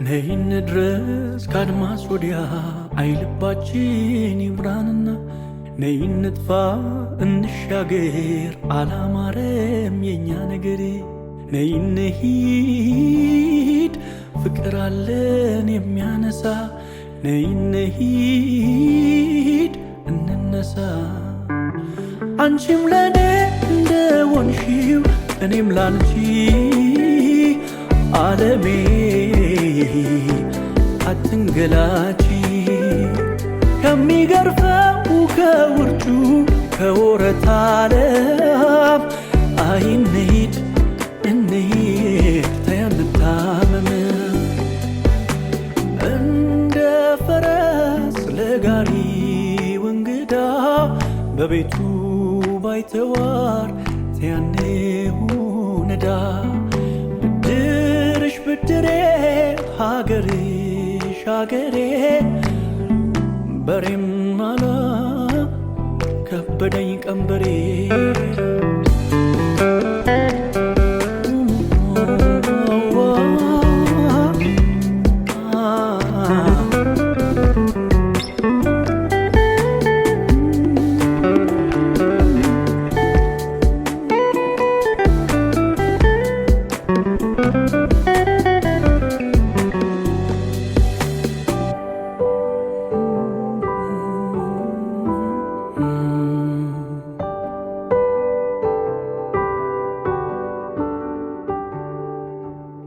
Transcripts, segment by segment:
ነይን ድረስ ካድማስ ወዲያ አይልባችን ይብራንና ነይን ንጥፋ እንሻገር አላማረም የኛ ነገር ነይን ሂድ ፍቅር አለን የሚያነሳ ነይን ሂድ እንነሳ አንቺም ለኔ እንደሆንሽው እኔም ላንቺ ዓለሜ አትንገላቺ ከሚገርፈው ከውርጩ ከወረታ ዓለም አይንሂድ እንሂድ ተያንታመም እንደ ፈረስ ለጋሪው እንግዳ በቤቱ ባይተዋር ተያኔሁ ነዳ ብድሬ ሀገርሽ ሀገሬ በሬም ማላ ከበደኝ ቀንበሬ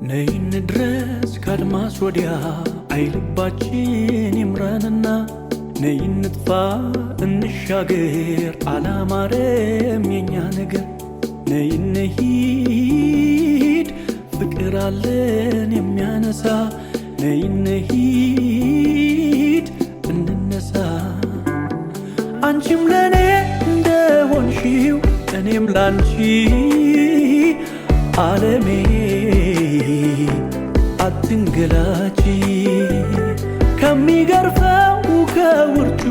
ነይን ድረስ ካድማስ ወዲያ አይልባችን ይምራንና ነይን ንጥፋ እንሻገር አላማረም የኛ ነገር ነይን ሂድ ፍቅር አለን የሚያነሳ ነይን ሂድ እንነሳ አንቺም ለኔ እንደሆንሽው እኔም ላንቺ ዓለሜ አትንገላቺ ከሚገርፈው ከውርጩ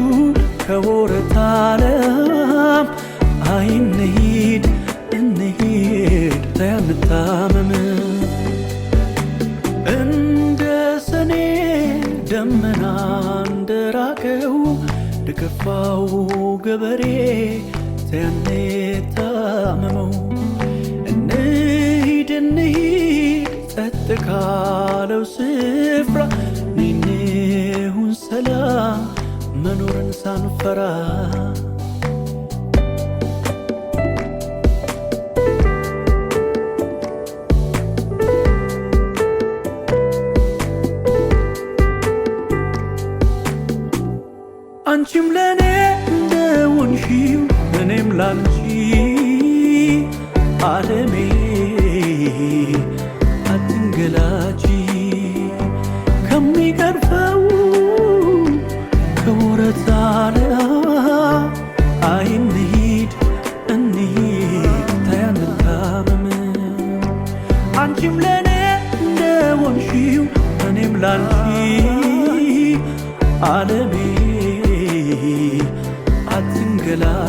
ከወረታ ዓለም አይንሂድ እንሂድ ተያንታመም እንደ ሰኔ ደመና እንደራቀው ደከፋው ገበሬ ተያኔታመመው እንሂድ ጸጥ ካለው ስፍራ ነይሁን ሰላም መኖርን ሳንፈራ አንቺም ለኔ እንደሆንሽው እኔም ላንቺ ዓለሜ አትንገላቺ ከሚገርፈው ከወረታ ዓለም አይንሂድ እንሂድ ተያንታመም አንቺም ለኔ እንደሆንሽው እኔም ላንቺ ዓለሜ አትንገላቺ